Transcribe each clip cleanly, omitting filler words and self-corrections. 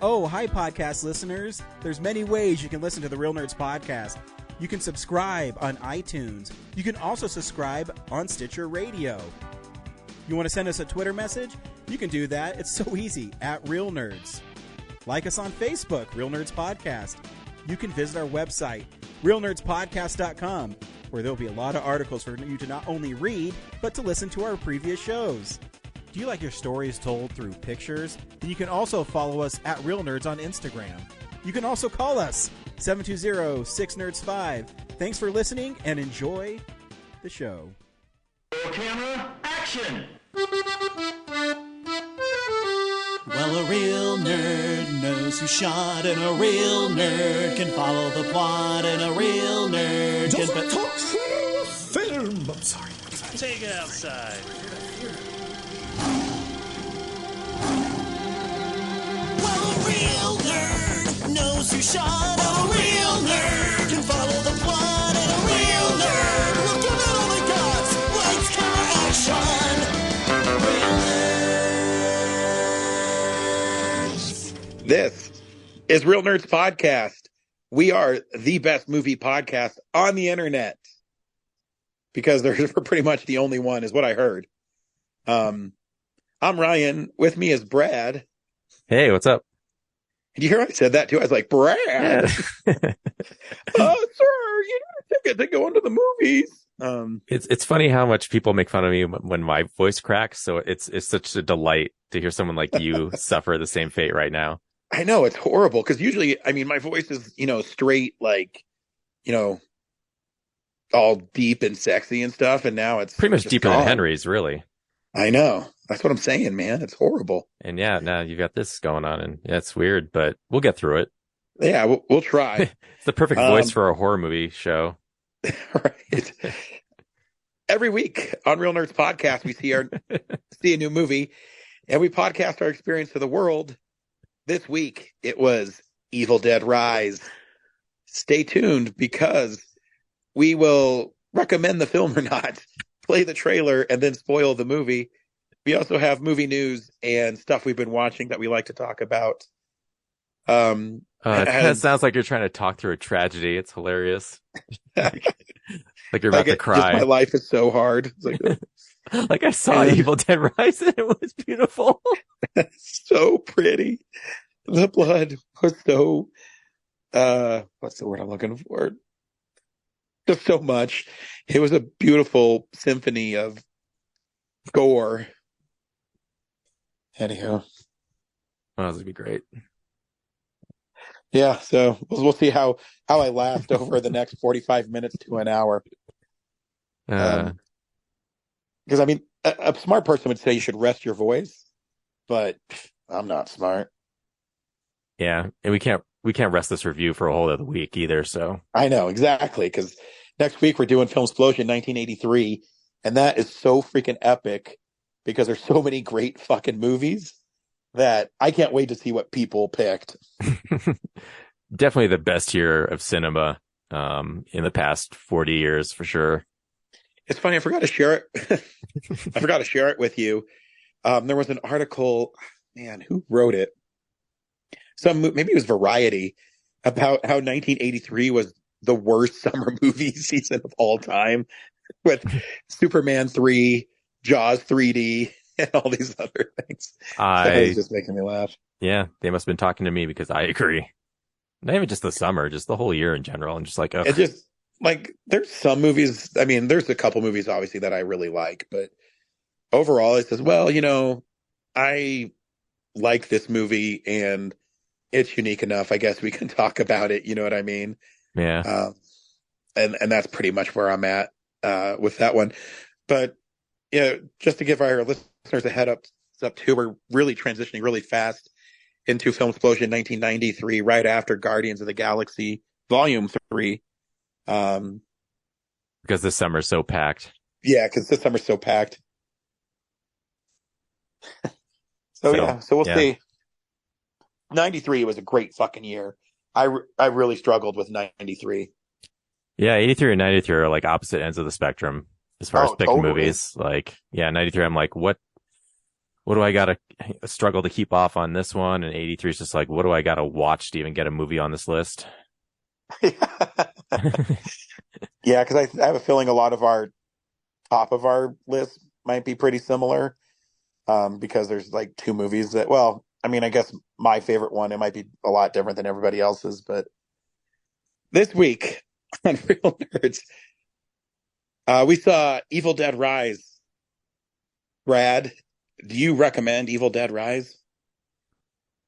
Oh, hi, podcast listeners. There's many ways you can listen to the Real Nerds podcast. You can subscribe on iTunes. You can also subscribe on Stitcher Radio. You want to send us a Twitter message? You can do that. It's so easy, at Real Nerds. Like us on Facebook, Real Nerds Podcast. You can visit our website, realnerdspodcast.com, where there'll be a lot of articles for you to not only read, but to listen to our previous shows. Do you like your stories told through pictures? Then you can also follow us at Real Nerds on Instagram. You can also call us, 720-6nerds5. Thanks for listening and enjoy the show. Camera, action! Well, a real nerd knows who shot, and a real nerd can follow the plot, and a real nerd doesn't talk film. I'm sorry. Take it outside. Well, a real nerd knows who shot, and a real nerd can follow the plot, and a real nerd will give it all they got. Lights, camera, action. Real nerds. This is Real Nerds Podcast. We are the best movie podcast on the internet because we're pretty much the only one, is what I heard. I'm Ryan. With me is Brad. Hey, what's up? Did you hear I said that too? I was like, Brad. Yeah. Sir, you need a ticket to go into the movies. It's funny how much people make fun of me when my voice cracks. So it's such a delight to hear someone like you suffer the same fate right now. I know, it's horrible because usually, I mean, my voice is, straight, like, all deep and sexy and stuff. And now it's pretty much deeper gone. than Henry's, really. I know. That's what I'm saying, man. It's horrible. And yeah, now you've got this going on, and yeah, it's weird, but we'll get through it. Yeah, we'll try. It's the perfect voice for a horror movie show. Right. Every week on Real Nerds Podcast, we see a new movie, and we podcast our experience to the world. This week, it was Evil Dead Rise. Stay tuned because we will recommend the film or not, play the trailer, and then spoil the movie. We also have movie news and stuff we've been watching that we like to talk about. It kind of sounds like you're trying to talk through a tragedy. It's hilarious. Like you're about to cry. My life is so hard. It's like I saw Evil Dead Rise and it was beautiful. So pretty. The blood was so, what's the word I'm looking for? Just so much. It was a beautiful symphony of gore. Anyhow. Oh, this would be great. Yeah, so we'll see how I last over the next 45 minutes to an hour. Because, I mean, a smart person would say you should rest your voice, but I'm not smart. Yeah, and we can't rest this review for a whole other week either, so. I know, exactly, because next week we're doing Film Explosion 1983, and that is so freaking epic because there's so many great fucking movies that I can't wait to see what people picked. Definitely the best year of cinema in the past 40 years, for sure. It's funny, I forgot to share it. I forgot to share it with you. There was an article, man, who wrote it? Maybe it was Variety, about how 1983 was the worst summer movie season of all time, with Superman 3, Jaws 3D, and all these other things. It's just making me laugh. Yeah, they must have been talking to me because I agree. Not even just the summer, just the whole year in general. And just like, it just, like, there's some movies, I mean, there's a couple movies, obviously, that I really like, but overall, it says, well, I like this movie, and it's unique enough. I guess we can talk about it. You know what I mean? Yeah. And that's pretty much where I'm at with that one. But just to give our listeners a head up too, we're really transitioning really fast into Film Explosion 1993, right after Guardians of the Galaxy Volume 3. Because this summer's so packed. Yeah, because this summer's so packed. So we'll see. 93 was a great fucking year. I really struggled with 93. Yeah, 83 and 93 are like opposite ends of the spectrum as far as picking totally. movies. Like, yeah, 93, I'm like, what what do I gotta struggle to keep off on this one? And 83 is just like, what do I gotta watch to even get a movie on this list? Yeah, because I have a feeling a lot of our top of our list might be pretty similar. Because there's like two movies that, well, I mean, I guess my favorite one, it might be a lot different than everybody else's, but this week on Real Nerds, we saw Evil Dead Rise. Brad, do you recommend Evil Dead Rise?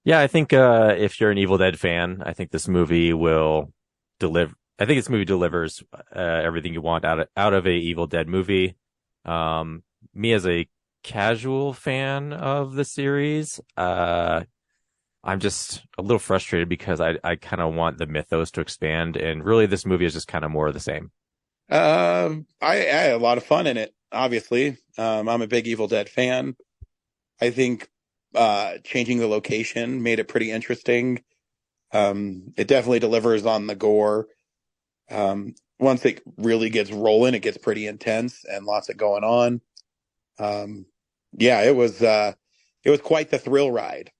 Yeah, I think if you're an Evil Dead fan, I think this movie will deliver. I think this movie delivers everything you want out of a Evil Dead movie. Me as a casual fan of the series, I'm just a little frustrated because I kind of want the mythos to expand, and really this movie is just kind of more of the same. I had a lot of fun in it, obviously. I'm a big Evil Dead fan. I think changing the location made it pretty interesting. It definitely delivers on the gore. Once it really gets rolling, it gets pretty intense and lots of going on. Yeah, it was quite the thrill ride,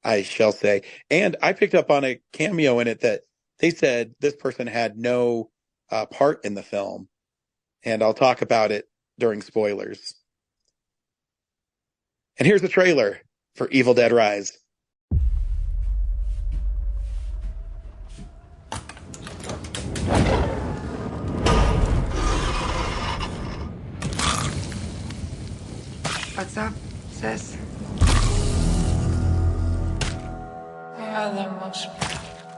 I shall say. And I picked up on a cameo in it that they said this person had no part in the film, and I'll talk about it during spoilers. And here's the trailer for Evil Dead Rise. What's up, sis? I had the most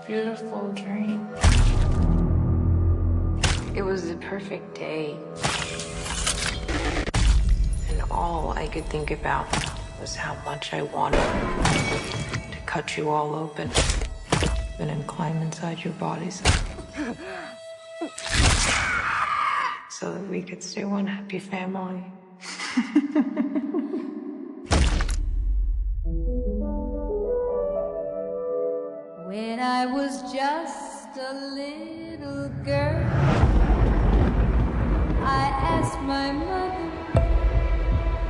beautiful dream. It was the perfect day. And all I could think about was how much I wanted to cut you all open and then climb inside your bodies so that we could stay one happy family. When I was just a little girl, I asked my mother,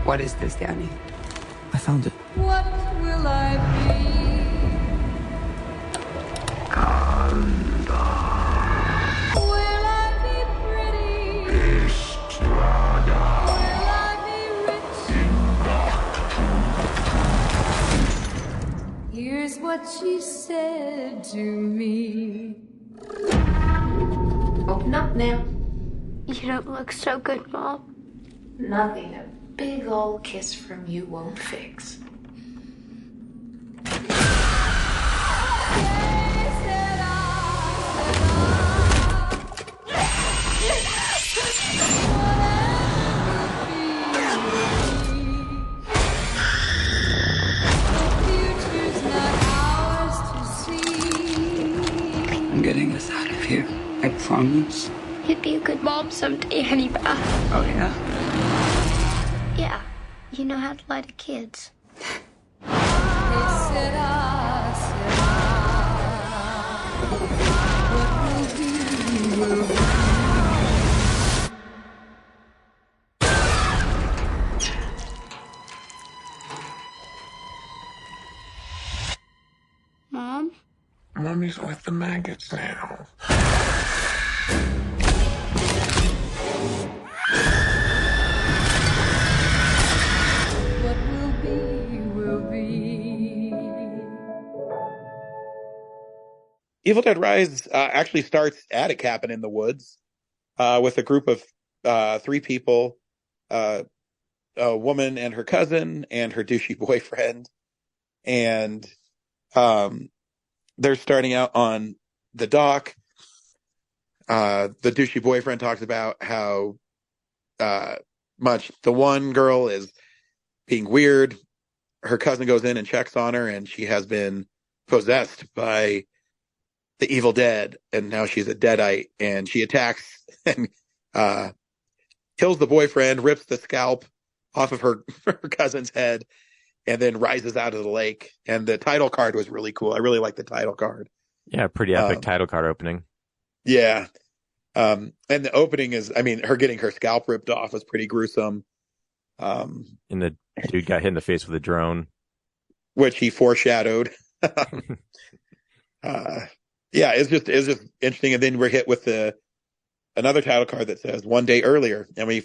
What is this, Danny? I found it. what will I be? Will I be pretty? Will I be rich? Here's what she said to me. Open up now. You don't look so good, Mom. Nothing a big old kiss from you won't fix. I'm getting us out of here. I promise. You'd be a good mom someday, honey pie. Oh, yeah? Yeah, you know how to lie to kids. Mom? Mommy's with the maggots now. What will be, will be. Evil Dead Rise actually starts at a cabin in the woods with a group of three people, a woman and her cousin and her douchey boyfriend. And they're starting out on the dock. The douchey boyfriend talks about how much the one girl is being weird. Her cousin goes in and checks on her, and she has been possessed by the evil dead, and now she's a deadite, and she attacks and kills the boyfriend, rips the scalp off of her cousin's head, and then rises out of the lake. And the title card was really cool. I really like the title card. Yeah, pretty epic title card opening. Yeah. And the opening is, I mean, her getting her scalp ripped off was pretty gruesome. And the dude got hit in the face with a drone. Which he foreshadowed. Yeah, it's just interesting. And then we're hit with another title card that says one day earlier, and we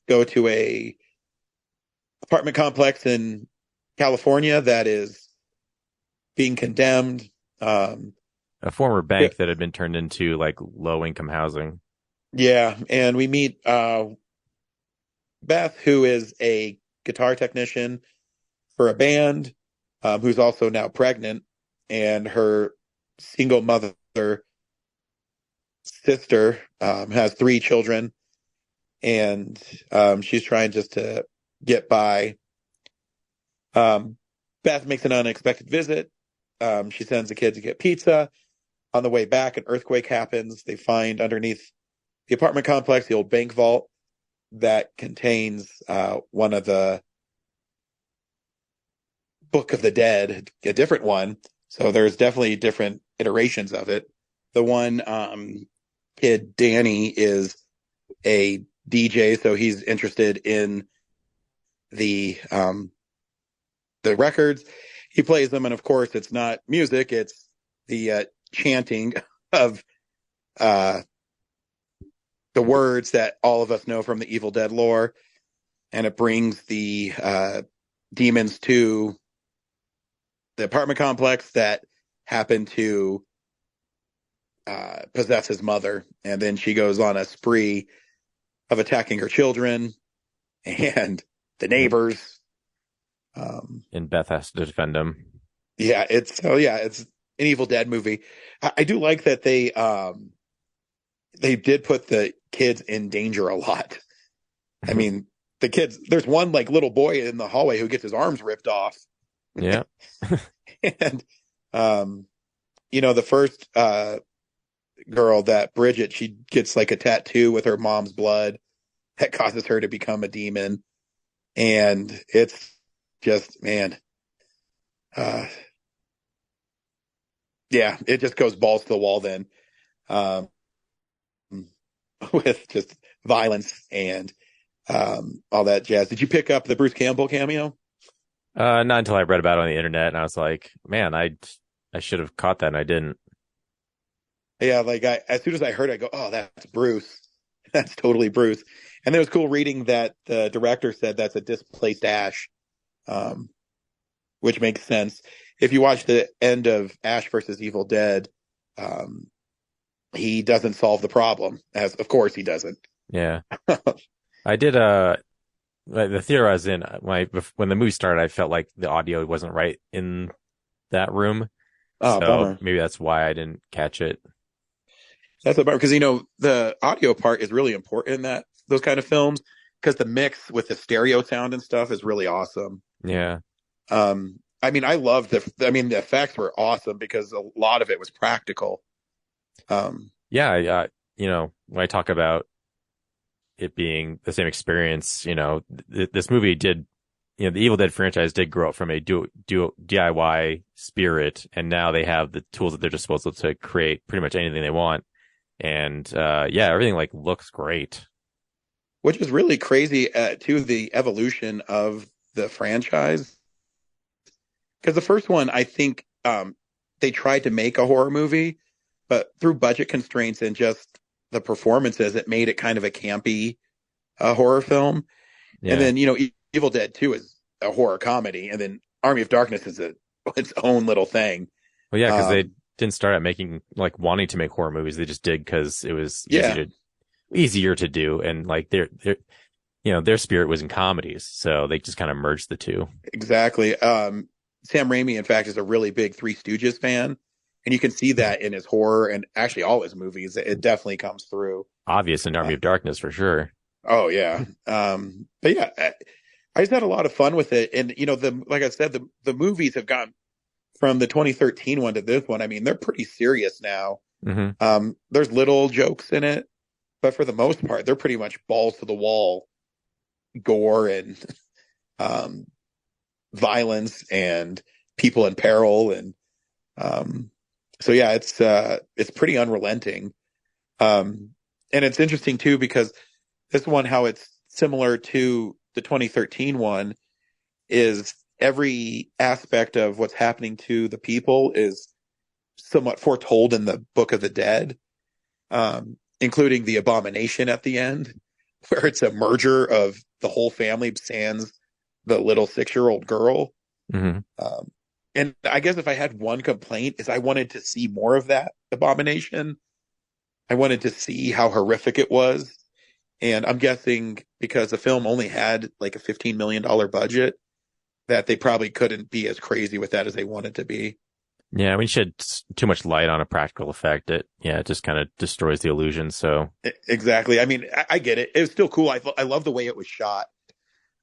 go to a apartment complex in California that is being condemned. A former bank that had been turned into like low income housing. Yeah, and we meet Beth, who is a guitar technician for a band, who's also now pregnant, and her single mother sister has 3 children, and she's trying just to get by. Beth makes an unexpected visit. She sends the kid to get pizza. On the way back, an earthquake happens. They find underneath the apartment complex the old bank vault that contains one of the Book of the Dead, a different one. So there's definitely different iterations of it. The one kid, Danny, is a DJ, so he's interested in the records. He plays them, and of course, it's not music; it's the chanting of the words that all of us know from the Evil Dead lore, and it brings the demons to the apartment complex that happen to possess his mother. And then she goes on a spree of attacking her children and the neighbors. And Beth has to defend him. Yeah, it's an Evil Dead movie. I do like that they did put the kids in danger a lot. I mean, the kids, there's one like little boy in the hallway who gets his arms ripped off. Yeah. And the first girl, that Bridget, she gets like a tattoo with her mom's blood that causes her to become a demon. And it's just, man, yeah, it just goes balls to the wall then, with just violence and all that jazz. Did you pick up the Bruce Campbell cameo? Not until I read about it on the internet, and I was like, man, I should have caught that, and I didn't. Yeah, like as soon as I heard it, I go, oh, that's Bruce. That's totally Bruce. And it was cool reading that the director said that's a displaced Ash, which makes sense. If you watch the end of Ash versus Evil Dead, he doesn't solve the problem, as of course he doesn't. Yeah. I did the theater I was in, when the movie started, I felt like the audio wasn't right in that room. Oh, so bummer. Maybe that's why I didn't catch it. That's a bummer, because the audio part is really important in those kind of films, because the mix with the stereo sound and stuff is really awesome. Yeah. I mean, I loved the effects were awesome because a lot of it was practical. Yeah, when I talk about it being the same experience, this movie did, the Evil Dead franchise did grow up from a DIY spirit, and now they have the tools at their disposal to create pretty much anything they want. And everything like looks great. Which is really crazy to the evolution of the franchise. Because the first one, I think they tried to make a horror movie, but through budget constraints and just the performances, it made it kind of a campy horror film. Yeah. And then, Evil Dead 2 is a horror comedy, and then Army of Darkness is its own little thing. Well, yeah, because they didn't start out wanting to make horror movies. They just did because it was easier to do, and like their spirit was in comedies, so they just kind of merged the two. Exactly. Sam Raimi, in fact, is a really big Three Stooges fan, and you can see that in his horror and actually all his movies. It definitely comes through. Obvious in Army of Darkness for sure. Oh yeah. But yeah, I just had a lot of fun with it, and like I said, the movies have gone from the 2013 one to this one. I mean, they're pretty serious now. Mm-hmm. There's little jokes in it, but for the most part, they're pretty much balls to the wall gore and violence and people in peril, and so yeah, it's pretty unrelenting. And it's interesting too because this one, how it's similar to the 2013 one is every aspect of what's happening to the people is somewhat foretold in the Book of the Dead, including the abomination at the end, where it's a merger of the whole family sans the little 6-year-old girl. Mm-hmm. And I guess if I had one complaint is I wanted to see more of that abomination. I wanted to see how horrific it was. And I'm guessing because the film only had like a $15 million budget, that they probably couldn't be as crazy with that as they wanted to be. Yeah, when you shed too much light on a practical effect, it just kind of destroys the illusion. So exactly. I mean, I get it. It was still cool. I love the way it was shot.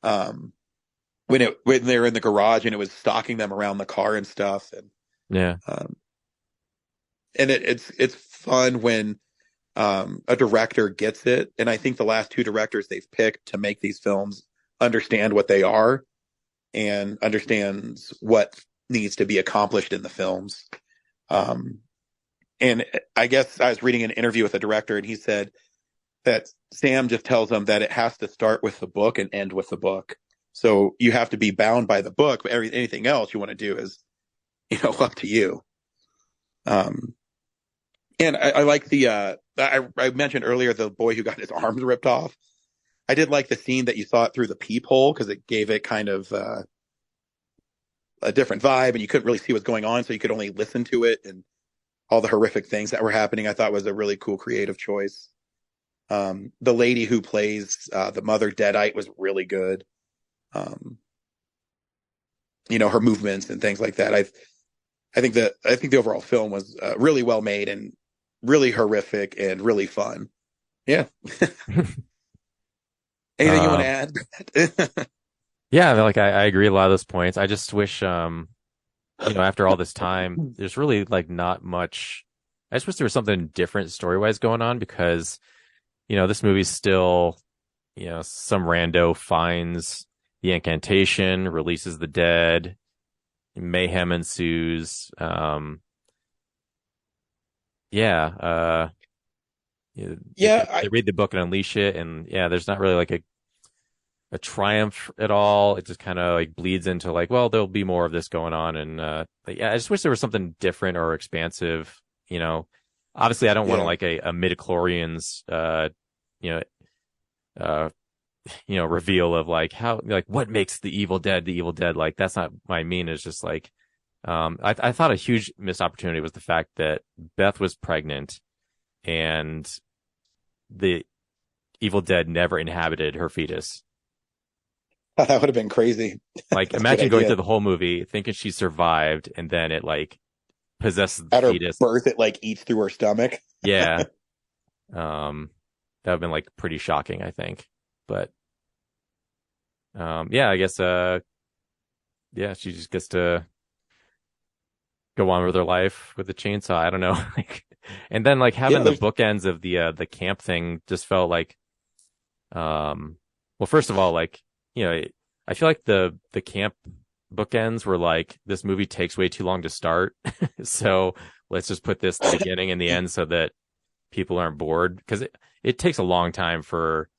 When they were in the garage and it was stalking them around the car and stuff, and yeah, and it's fun when a director gets it. And I think the last 2 directors they've picked to make these films understand what they are and understands what needs to be accomplished in the films. And I guess I was reading an interview with a director, and he said that Sam just tells them that it has to start with the book and end with the book. So you have to be bound by the book, but anything else you want to do is, up to you. And I like the, I mentioned earlier, the boy who got his arms ripped off. I did like the scene that you saw it through the peephole because it gave it kind of a different vibe, and you couldn't really see what's going on, so you could only listen to it and all the horrific things that were happening. I thought was a really cool creative choice. The lady who plays the mother Deadite was really good. Her movements and things like that. I think the overall film was really well made and really horrific and really fun. Yeah. Anything you want to add? Yeah, like I agree a lot of those points. I just wish, after all this time, there's really like not much. I just wish there was something different story-wise going on because, this movie's still, some rando finds the incantation, releases the dead, mayhem ensues. They read the book and unleash it, and there's not really like a triumph at all. It just kind of like bleeds into like, well, there'll be more of this going on, and I just wish there was something different or expansive. Obviously, I don't want to like a midichlorians, reveal of like how like what makes the evil dead. Like that's not what I mean. It's just like I thought a huge missed opportunity was the fact that Beth was pregnant and the evil dead never inhabited her fetus. That would have been crazy. Like imagine going through the whole movie thinking she survived and then it like possesses the at her fetus. Birth, it like eats through her stomach. Yeah. That would have been like pretty shocking, I think. But I guess she just gets to go on with her life with the chainsaw. I don't know. And then like having the bookends of the camp thing just felt like first of all, like, I feel like the camp bookends were like, this movie takes way too long to start. So let's just put this at the beginning and the end so that people aren't bored. Because it takes a long time for,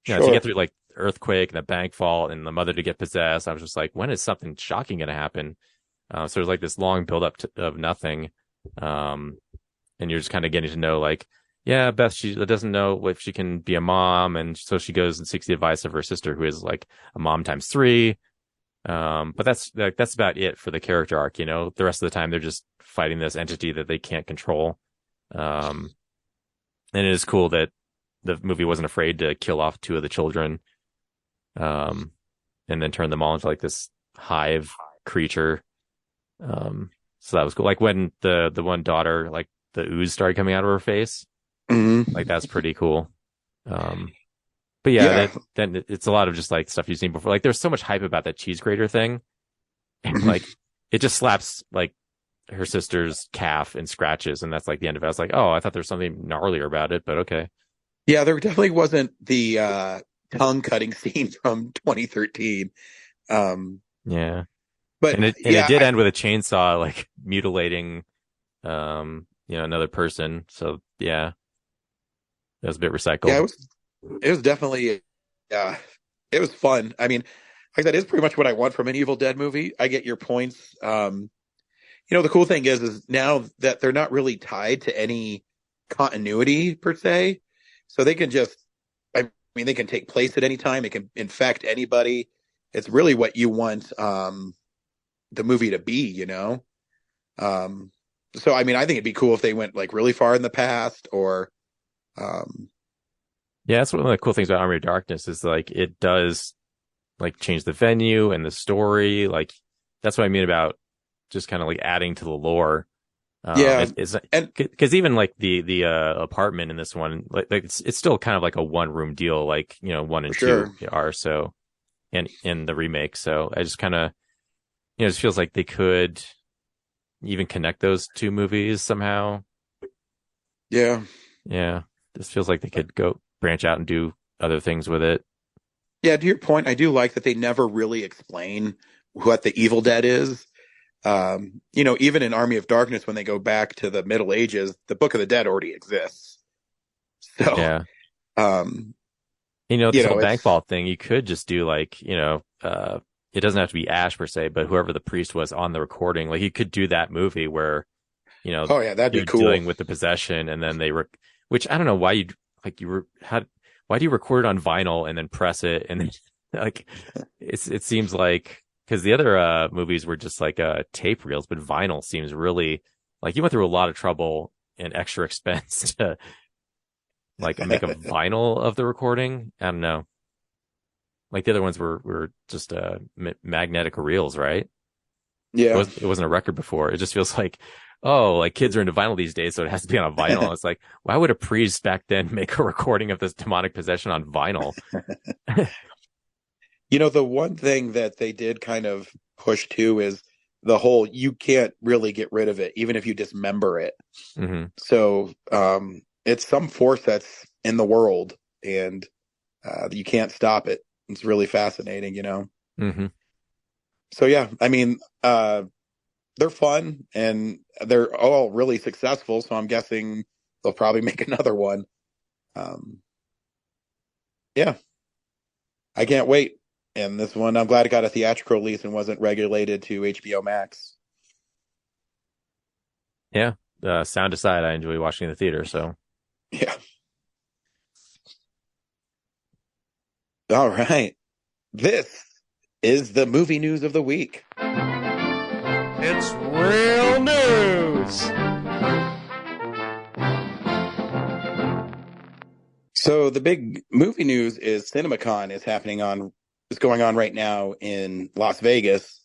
to get through like earthquake and the bank fault and the mother to get possessed. I was just like, when is something shocking going to happen? So there's like this long build up of nothing. And you're just kind of getting to know like, Beth, she doesn't know if she can be a mom. And so she goes and seeks the advice of her sister, who is like a mom times 3. But that's about it for the character arc. The rest of the time, they're just fighting this entity that they can't control. And it is cool that the movie wasn't afraid to kill off 2 of the children. And then turn them all into like this hive creature. So that was cool. Like when the one daughter, like the ooze started coming out of her face. Mm-hmm. Like that's pretty cool. But then it's a lot of just like stuff you've seen before. Like there's so much hype about that cheese grater thing. And like it just slaps like her sister's calf and scratches. And that's like the end of it. I was like, oh, I thought there was something gnarlier about it, but okay. Yeah, there definitely wasn't the tongue cutting scene from 2013. But it did end with a chainsaw like mutilating another person. So that was a bit recycled. Yeah, it was definitely it was fun. I mean, like that is pretty much what I want from an Evil Dead movie. I get your points. The cool thing is now that they're not really tied to any continuity per se, so they can just, I mean, they can take place at any time. They can infect anybody. It's really what you want the movie to be, Um, so I mean, I think it'd be cool if they went like really far in the past, or um, Yeah, that's one of the cool things about Army of Darkness is like it does like change the venue and the story. Like that's what I mean about just kind of like adding to the lore. yeah, It's and because even like the apartment in this one, like it's still kind of like a one room deal, like one for and sure. two are so, and in the remake. So I just kind of it just feels like they could even connect those two movies somehow. Yeah. Yeah, this feels like they could go branch out and do other things with it. Yeah, to your point, I do like that they never really explain what the Evil Dead is. Even in Army of Darkness, when they go back to the Middle Ages, the Book of the Dead already exists. So, Yeah. um, This whole bank it's, vault thing, you could just do like, it doesn't have to be Ash per se, but whoever the priest was on the recording, like you could do that movie where, oh yeah, that'd be you're cool. dealing with the possession and then which I don't know why why do you record it on vinyl and then press it? And then like, it seems like, cause the other, movies were just like, tape reels, but vinyl seems really like you went through a lot of trouble and extra expense to like make a vinyl of the recording. I don't know. Like the other ones were just magnetic reels, right? Yeah. It wasn't a record before. It just feels like, oh, like kids are into vinyl these days, so it has to be on a vinyl. It's like, why would a priest back then make a recording of this demonic possession on vinyl? The one thing that they did kind of push to is the whole you can't really get rid of it, even if you dismember it. Mm-hmm. So it's some force that's in the world, and you can't stop it. It's really fascinating, Mm-hmm. So yeah, I mean, they're fun and they're all really successful. So I'm guessing they'll probably make another one. Yeah, I can't wait. And this one, I'm glad it got a theatrical release and wasn't regulated to HBO Max. Yeah. Sound aside, I enjoy watching in the theater. So Yeah. All right. This is the movie news of the week. It's real news. So the big movie news is CinemaCon is going on right now in Las Vegas.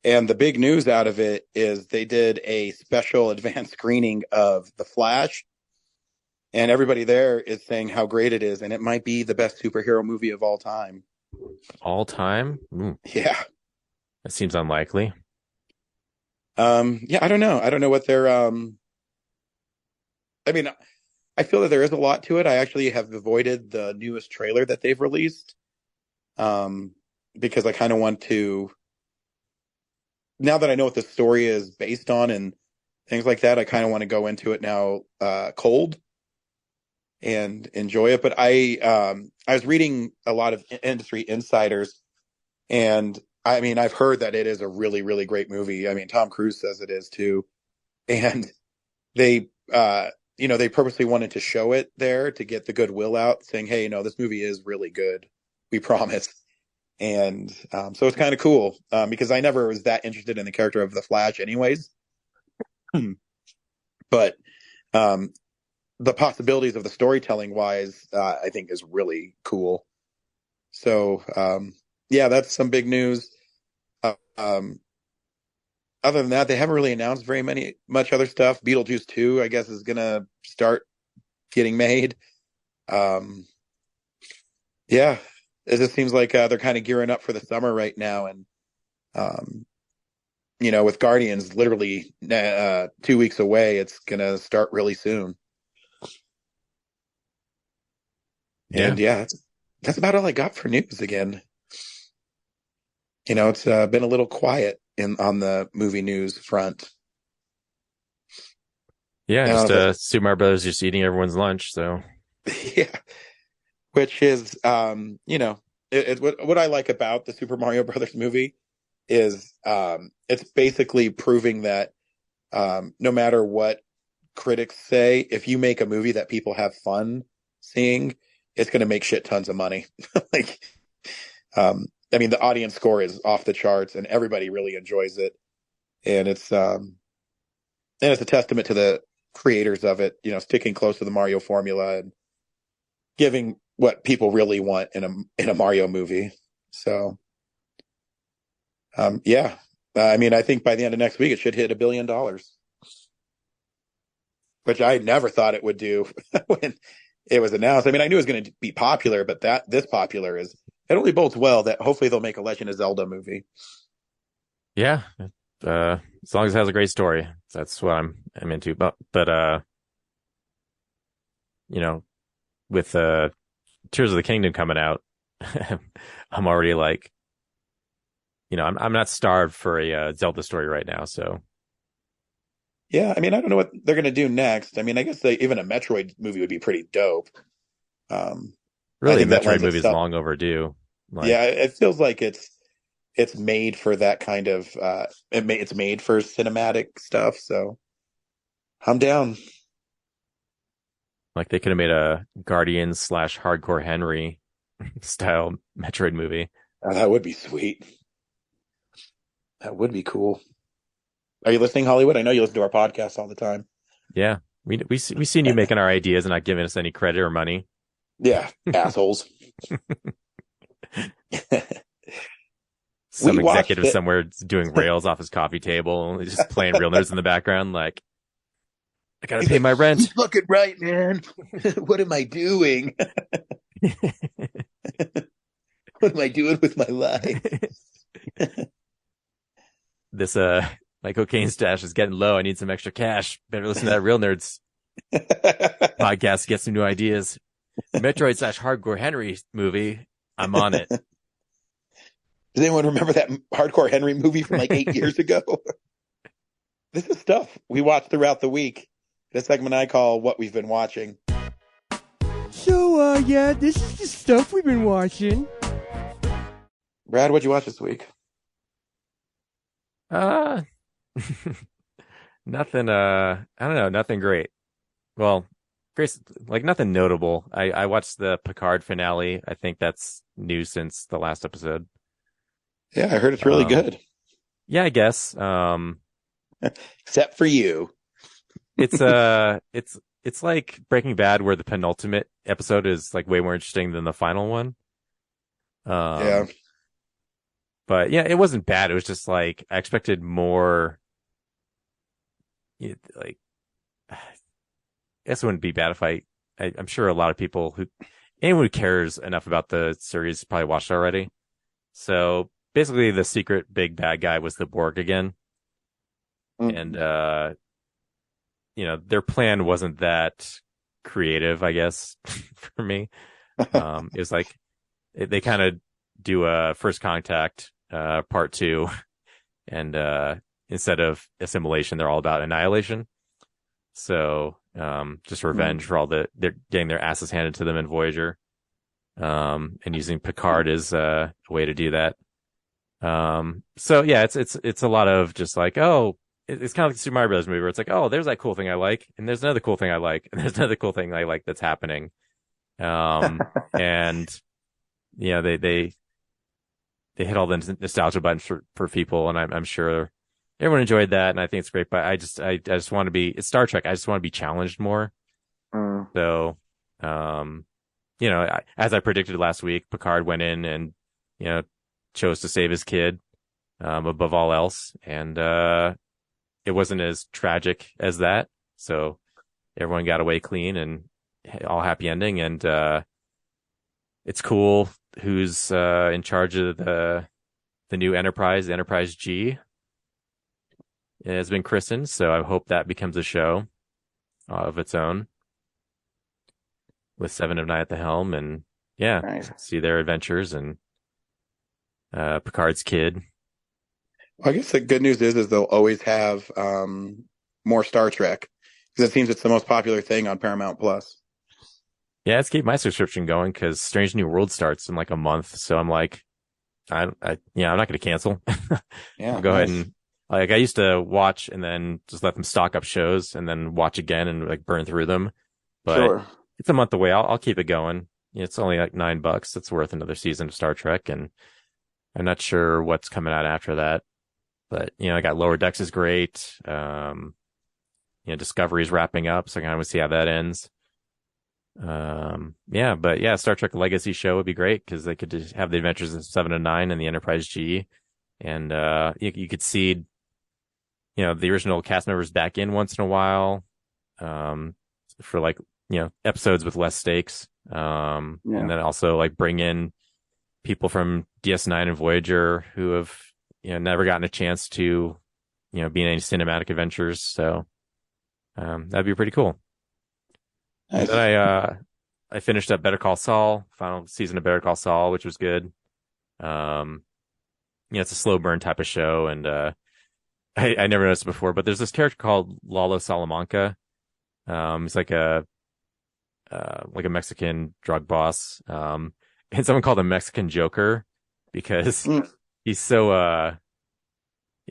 And the big news out of it is they did a special advanced screening of The Flash. And everybody there is saying how great it is. And it might be the best superhero movie of all time. all time, Yeah. that seems unlikely. Yeah, I don't know. I don't know what they're, I mean, I feel that there is a lot to it. I actually have avoided the newest trailer that they've released. Because I kind of want to, now that I know what the story is based on and things like that, I kind of want to go into it now, cold and enjoy it. But I was reading a lot of industry insiders, and I mean, I've heard that it is a really, really great movie. I mean, Tom Cruise says it is too. And they, they purposely wanted to show it there to get the goodwill out, saying, hey, this movie is really good. We promise. And so it's kind of cool because I never was that interested in the character of the Flash anyways. But the possibilities of the storytelling wise, I think is really cool. So, yeah, that's some big news. Other than that, they haven't really announced much other stuff. Beetlejuice 2, I guess, is going to start getting made. Yeah, it just seems like they're kind of gearing up for the summer right now. And, with Guardians literally 2 weeks away, it's going to start really soon. And yeah, that's about all I got for news again. It's been a little quiet on the movie news front. Yeah, just Super Mario Brothers just eating everyone's lunch. So yeah, which is what I like about the Super Mario Brothers movie is it's basically proving that no matter what critics say, if you make a movie that people have fun seeing, it's going to make shit tons of money. Like, I mean, the audience score is off the charts, and everybody really enjoys it, and it's a testament to the creators of it, sticking close to the Mario formula and giving what people really want in a Mario movie. So, yeah, I mean, I think by the end of next week it should hit $1 billion, which I never thought it would do when it was announced. I mean, I knew it was going to be popular, but this popular it only bodes well that hopefully they'll make a Legend of Zelda movie. Yeah, as long as it has a great story, that's what I'm into. But with Tears of the Kingdom coming out, I'm already like, I'm not starved for a Zelda story right now. So yeah, I mean, I don't know what they're going to do next. I mean, I guess even a Metroid movie would be pretty dope. Really, a Metroid movie is long overdue. Yeah, it feels like it's made for that kind of it's made for cinematic stuff. So I'm down. Like they could have made a Guardians / Hardcore Henry style Metroid movie. Oh, that would be sweet. That would be cool. Are you listening, Hollywood? I know you listen to our podcast all the time. Yeah, we seen you making our ideas and not giving us any credit or money. Yeah, assholes. Some executive somewhere doing rails off his coffee table, just playing Real Nerds in the background. Like, I gotta pay my rent. He's fucking right, man. What am I doing? What am I doing with my life? This my cocaine stash is getting low. I need some extra cash. Better listen to that Real Nerds podcast to get some new ideas. Metroid / Hardcore Henry movie. I'm on it. Does anyone remember that Hardcore Henry movie from like 8 years ago? This is stuff we watch throughout the week. This segment I call What We've Been Watching. So, yeah, this is the stuff we've been watching. Brad, what'd you watch this week? Nothing, I don't know, nothing great. Well, Grace, like nothing notable. I watched the Picard finale. I think that's new since the last episode. Yeah, I heard it's really good. Yeah, I guess. Except for you. It's like Breaking Bad, where the penultimate episode is like way more interesting than the final one. Yeah. But yeah, it wasn't bad. It was just like I expected more. Like, I guess it wouldn't be bad if I'm sure a lot of people anyone who cares enough about the series probably watched it already. So basically, the secret big bad guy was the Borg again, and their plan wasn't that creative, I guess, for me. It was like they kind of do a First Contact part 2, and instead of assimilation, they're all about annihilation. So just revenge for they're getting their asses handed to them in Voyager, and using Picard as a way to do that. So yeah, it's a lot of just like, oh, it's kind of like the Super Mario Brothers movie where it's like, oh, there's that cool thing I like, and there's another cool thing I like, and there's another cool thing I like that's happening. And they hit all the nostalgia buttons for people, and I'm sure everyone enjoyed that, and I think it's great. But I just want to be, it's Star Trek. I just want to be challenged more. So, as I predicted last week, Picard went in and chose to save his kid above all else, and it wasn't as tragic as that. So everyone got away clean and all happy ending, and it's cool who's in charge of the new Enterprise. Enterprise G has been christened, so I hope that becomes a show of its own with Seven of Nine at the helm, and nice. See their adventures and Picard's kid. Well, I guess the good news is they'll always have more Star Trek, because it seems it's the most popular thing on Paramount Plus. Yeah, it's keep my subscription going because Strange New World starts in like a month. So I'm like, I'm not going to cancel. Yeah, I'll go ahead nice. and like I used to watch and then just let them stock up shows and then watch again and like burn through them. But Sure. it's a month away. I'll keep it going. It's only like $9. It's worth another season of Star Trek, and I'm not sure what's coming out after that. But I got Lower Decks is great. Discovery's wrapping up, so I kind of want to see how that ends. But yeah, Star Trek Legacy show would be great because they could just have the Adventures in 7 and 9 and the Enterprise G, and you could see the original cast members back in once in a while, for like episodes with less stakes, and then also like bring in people from DS9 and Voyager who have never gotten a chance to be in any cinematic adventures, so that'd be pretty cool. Nice. Then I finished up Better Call Saul, final season of Better Call Saul, which was good. It's a slow burn type of show, and I never noticed it before, but there's this character called Lalo Salamanca. He's like a Mexican drug boss, and someone called him Mexican Joker because he's so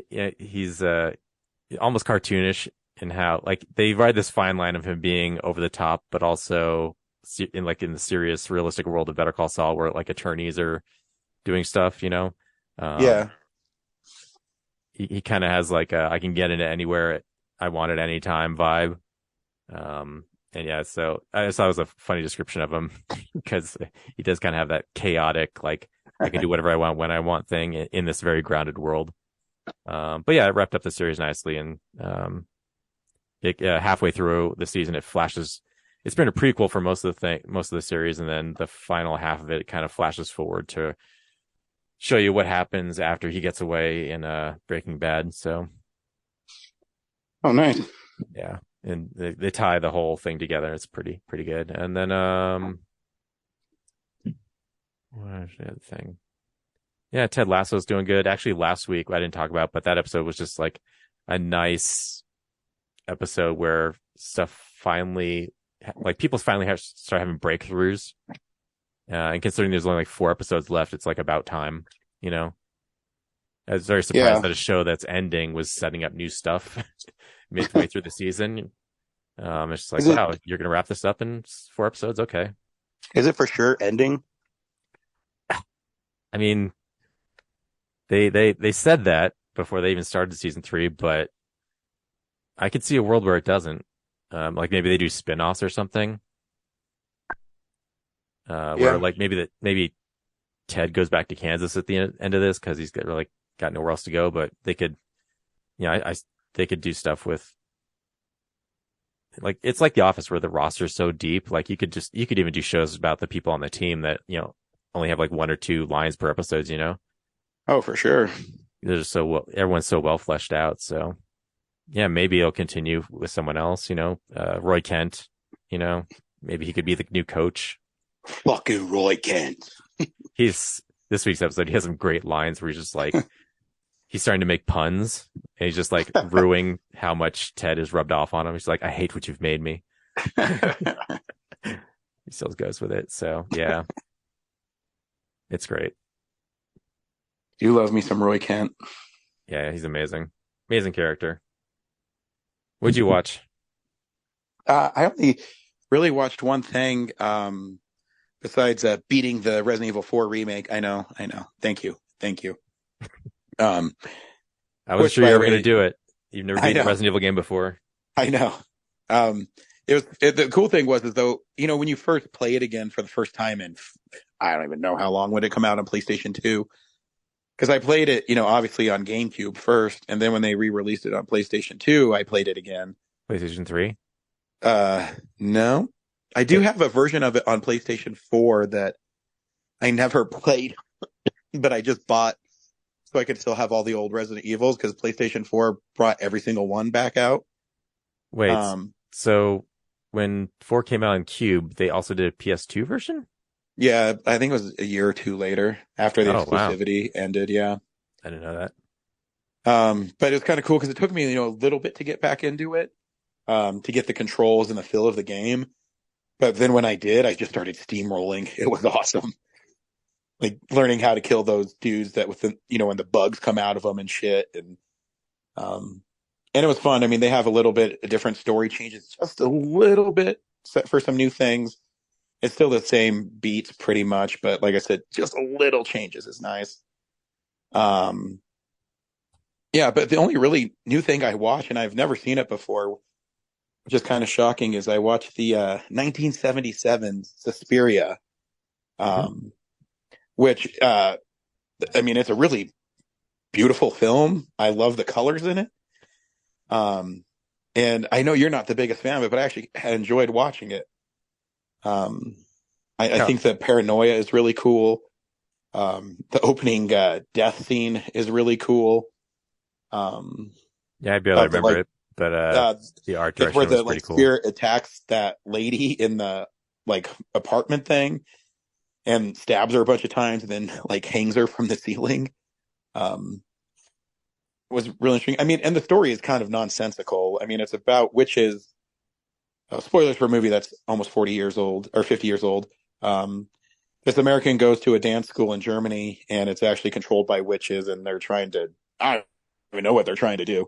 he's almost cartoonish in how like they ride this fine line of him being over the top, but also in the serious, realistic world of Better Call Saul, where like attorneys are doing stuff, Yeah. He kind of has like I can get into anywhere I want at any time vibe. And yeah, so I just thought it was a funny description of him because he does kind of have that chaotic, like I can do whatever I want when I want thing in this very grounded world. But yeah, it wrapped up the series nicely, and halfway through the season, it flashes. It's been a prequel for most of the series, and then the final half of it kind of flashes forward to show you what happens after he gets away in Breaking Bad. So, oh, nice. Yeah, and they tie the whole thing together. It's pretty good. And then what is the other thing? Yeah, Ted Lasso's doing good. Actually, last week I didn't talk about, but that episode was just like a nice episode where stuff finally, like people finally start having breakthroughs. And considering there's only like 4 episodes left, it's like about time, I was very surprised that a show that's ending was setting up new stuff midway through the season. It's just like, wow, you're going to wrap this up in 4 episodes? Okay. Is it for sure ending? I mean, they said that before they even started season 3, but I could see a world where it doesn't. Like maybe they do spin-offs or something. Where like maybe Ted goes back to Kansas at the end of this because he's got nowhere else to go. But they could, they could do stuff with, like, it's like The Office where the roster is so deep. Like you could even do shows about the people on the team that only have like 1 or 2 lines per episode. Oh, for sure. They're just everyone's so well fleshed out. So yeah, maybe it'll continue with someone else. Roy Kent. Maybe he could be the new coach. Fucking Roy Kent. This week's episode, he has some great lines where he's just like, he's starting to make puns and he's just like ruining how much Ted is rubbed off on him. He's like, I hate what you've made me. He still goes with it. So yeah, it's great. You love me some Roy Kent. Yeah, he's amazing. Amazing character. What'd you watch? I only really watched one thing. Besides beating the Resident Evil 4 remake. I know. Thank you. I wasn't sure you were going to do it. You've never beaten a Resident Evil game before. I know. The cool thing was though, when you first play it again for the first time, and I don't even know how long would it come out on PlayStation 2, because I played it, obviously on GameCube first, and then when they re-released it on PlayStation 2, I played it again. PlayStation 3? No. I do have a version of it on PlayStation 4 that I never played, but I just bought so I could still have all the old Resident Evils because PlayStation 4 brought every single one back out. Wait, so when 4 came out on Cube, they also did a PS2 version? Yeah, I think it was a year or 2 later after the exclusivity ended. Yeah. I didn't know that. But it was kind of cool because it took me, a little bit to get back into it, to get the controls and the feel of the game. But then when I did, I just started steamrolling. It was awesome. Like learning how to kill those dudes that with the, when the bugs come out of them and shit. Um, and it was fun. I mean, they have a little bit a different story changes just a little bit for some new things. It's still the same beats pretty much, but like I said, just a little changes is nice. Yeah, but the only really new thing I watch, and I've never seen it before, which is kind of shocking, is I watched the 1977 Suspiria, which, I mean, it's a really beautiful film. I love the colors in it. And I know you're not the biggest fan of it, but I actually had enjoyed watching it. I think the paranoia is really cool. The opening death scene is really cool. Yeah, I barely remember it, but the art direction where was the pretty cool. spirit attacks that lady in the apartment thing and stabs her a bunch of times and then hangs her from the ceiling. Was really interesting. I mean, and the story is kind of nonsensical. I mean, it's about witches. Spoilers for a movie that's almost 40 years old or 50 years old. This American goes to a dance school in Germany, and it's actually controlled by witches, and they're trying to, I don't even know what they're trying to do.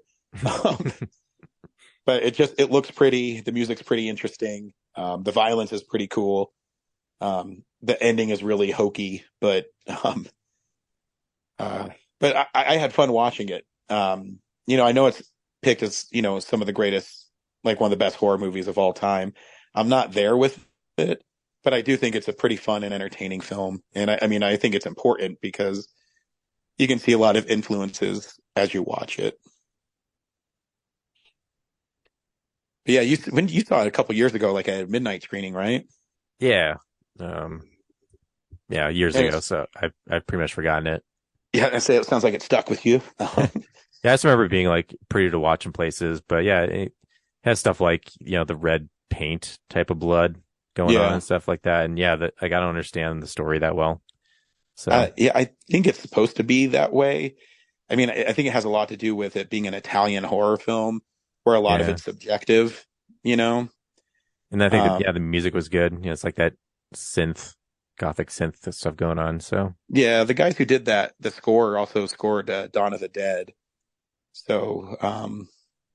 But it looks pretty. The music's pretty interesting. The violence is pretty cool. The ending is really hokey, but I had fun watching it. I know it's picked as, some of the greatest, one of the best horror movies of all time. I'm not there with it, but I do think it's a pretty fun and entertaining film. And I think it's important because you can see a lot of influences as you watch it. But yeah, when you saw it a couple years ago, at a midnight screening, right? Yeah. Years ago. So I've pretty much forgotten it. Yeah, I say it sounds like it stuck with you. Yeah, I just remember it being pretty to watch in places, but yeah, it has stuff the red paint type of blood going on and stuff like that. And yeah, I don't understand the story that well. So I think it's supposed to be that way. I mean, I think it has a lot to do with it being an Italian horror film where a lot of it's subjective, And I think the music was good. It's like that gothic synth stuff going on. So yeah, the guys who did the score also scored Dawn of the Dead. So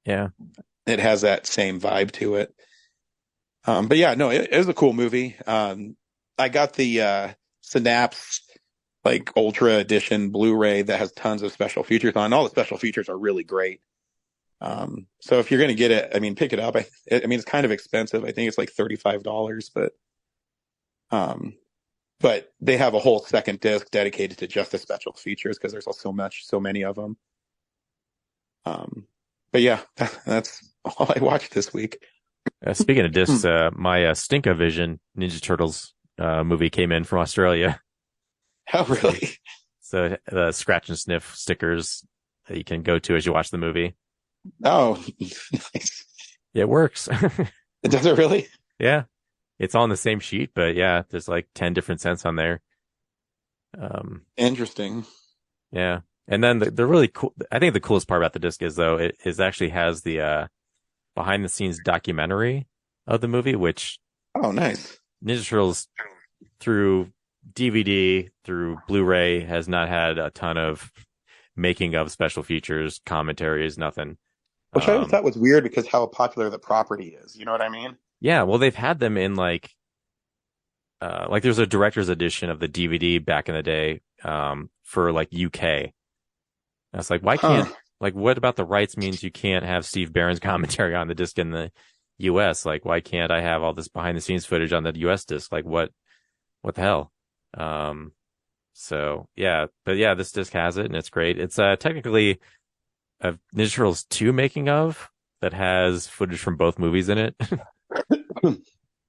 yeah, it has that same vibe to it. But yeah, no, it was a cool movie. I got the Synapse Ultra Edition Blu-ray that has tons of special features on. All the special features are really great. So if you're going to get it, I mean, pick it up. I mean, it's kind of expensive. I think it's $35, but they have a whole second disc dedicated to just the special features because there's so many of them. But yeah, that's all I watched this week. Speaking of discs, my Stinkavision Ninja Turtles movie came in from Australia. Oh, really? So the scratch and sniff stickers that you can go to as you watch the movie. Oh, nice. Yeah, it works. Does it really? Yeah. It's all on the same sheet, but yeah, there's 10 different scents on there. Interesting. Yeah. And then the really cool, I think the coolest part about the disc is though, it actually has the behind the scenes documentary of the movie, which nice. Ninja Turtles through DVD, through Blu-ray has not had a ton of making of special features, commentaries, nothing. Which I thought was weird because how popular the property is. You know what I mean? Yeah, well, they've had them in there's a director's edition of the DVD back in the day, for UK. And it's why can't, what about the rights means you can't have Steve Barron's commentary on the disc in the US? Why can't I have all this behind the scenes footage on the US disc? What the hell? So yeah, but yeah, this disc has it and it's great. It's, technically a Ninja Turtles 2 making of that has footage from both movies in it.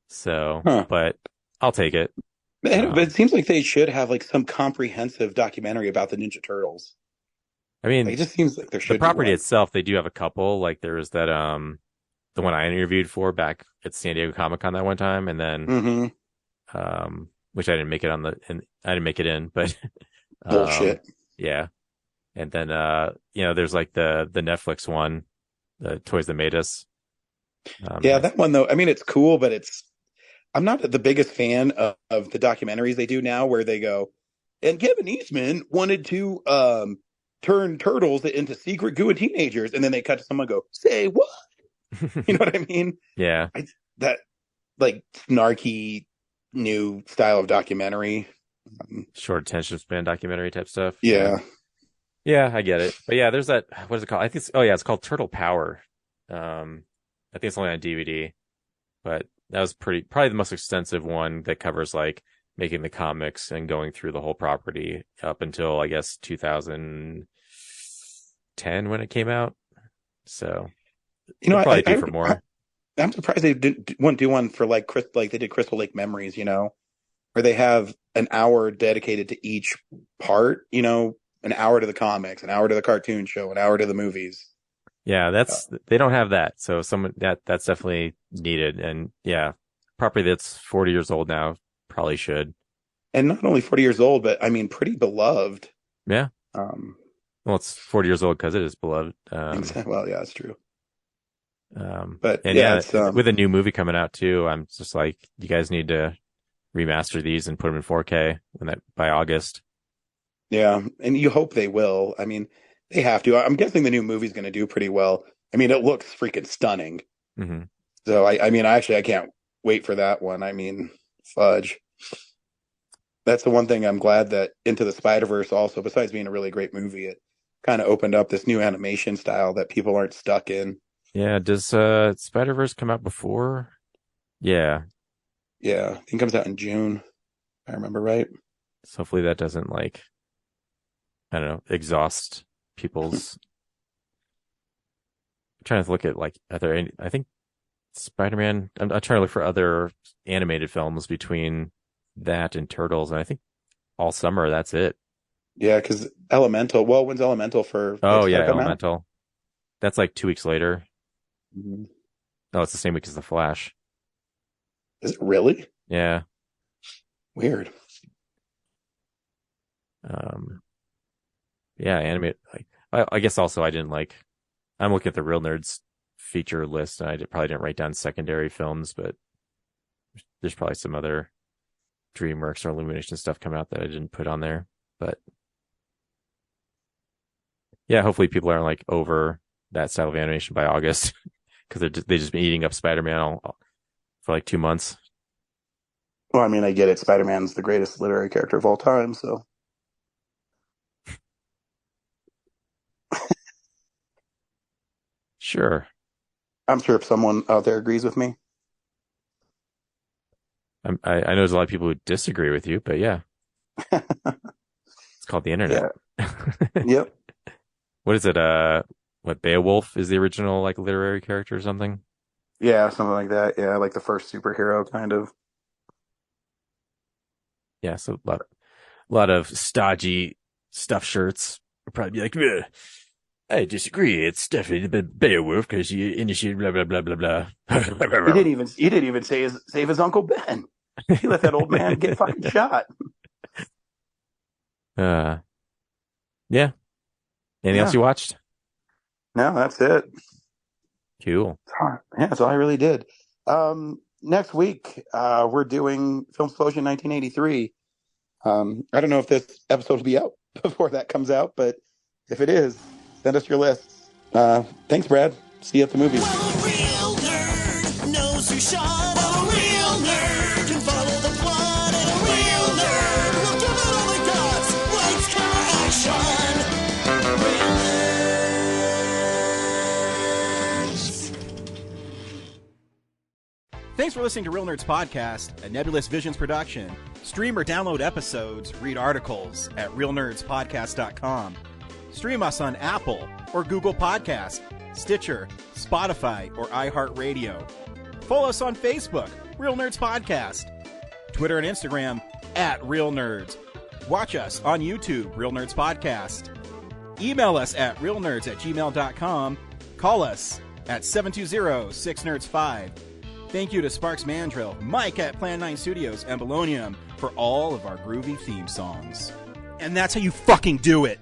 So, but I'll take it. But it seems like they should have some comprehensive documentary about the Ninja Turtles. I mean, it just seems like there should the property be itself. They do have a couple. There was that the one I interviewed for back at San Diego Comic-Con that one time, and then which I didn't make it I didn't make it in, but bullshit. Yeah, and then there's the Netflix one, the Toys That Made Us. Yeah, that one though. I mean, it's cool, but I'm not the biggest fan of the documentaries they do now where they go, and Kevin Eastman wanted to turn turtles into secret goo and teenagers, and then they cut to someone go, say what? You know what I mean? Yeah. That like snarky new style of documentary. Short attention span documentary type stuff. Yeah. Yeah, I get it. But yeah, there's that, what is it called? I think it's called Turtle Power. I think it's only on DVD, but that was probably the most extensive one that covers like making the comics and going through the whole property up until I guess 2010 when it came out. So probably do for more. I'm surprised they wouldn't do one for like they did Crystal Lake Memories, where they have an hour dedicated to each part, an hour to the comics, an hour to the cartoon show, an hour to the movies. Yeah, they don't have that. So that's definitely needed. And yeah, property that's 40 years old now probably should. And not only 40 years old, but I mean, pretty beloved. Yeah. Well, it's 40 years old because it is beloved. Well, yeah, that's true. But with a new movie coming out too, I'm just like, you guys need to remaster these and put them in 4K by August. Yeah, and you hope they will. I mean, they have to. I'm guessing the new movie's going to do pretty well. I mean, it looks freaking stunning. Mm-hmm. So I can't wait for that one. I mean, fudge. That's the one thing I'm glad that Into the Spider-Verse also, besides being a really great movie, it kind of opened up this new animation style that people aren't stuck in. Yeah, does Spider-Verse come out before? Yeah. Yeah, I think it comes out in June, if I remember right. So hopefully that doesn't exhaust people's... I'm trying to look at I think Spider-Man, I'm trying to look for other animated films between that and Turtles, and I think all summer, that's it. Yeah, because Elemental, when's Elemental for... Oh, yeah, Elemental. Out? That's like 2 weeks later. Mm-hmm. Oh, it's the same week as The Flash. Is it really? Yeah. Weird. Yeah, animate. I guess also I didn't I'm looking at the Real Nerds feature list, and I probably didn't write down secondary films, but there's probably some other DreamWorks or Illumination stuff coming out that I didn't put on there. But yeah, hopefully people aren't over that style of animation by August, because they just been eating up Spider-Man for 2 months. Well, I mean, I get it. Spider-Man's the greatest literary character of all time, so. Sure. I'm sure if someone out there agrees with me. I know there's a lot of people who disagree with you, but yeah. It's called the internet. Yeah. Yep. What is it? Beowulf is the original literary character or something? Yeah, something like that. Yeah, like the first superhero kind of. Yeah, so a lot of stodgy stuffed shirts would probably be like, I disagree. It's definitely Beowulf because he initiated blah blah blah blah blah. He didn't even save his Uncle Ben. He let that old man get fucking shot. Yeah. Anything else you watched? No, that's it. Cool. Yeah, that's all I really did. Next week, we're doing Film Explosion 1983. I don't know if this episode will be out before that comes out, but if it is, send us your lists. Thanks, Brad. See you at the movies. Well, a real nerd knows who shot. A real nerd can follow the plot. And a real nerd will give it all they got. Lights, camera, action. Real nerds. Thanks for listening to Real Nerds Podcast, a Nebulous Visions production. Stream or download episodes, read articles at realnerdspodcast.com. Stream us on Apple or Google Podcast, Stitcher, Spotify, or iHeartRadio. Follow us on Facebook, Real Nerds Podcast. Twitter and Instagram, @RealNerds. Watch us on YouTube, Real Nerds Podcast. Email us at realnerds@gmail.com. Call us at 720-6nerds5. Thank you to Sparks Mandrill, Mike at Plan 9 Studios, and Bolognium for all of our groovy theme songs. And that's how you fucking do it!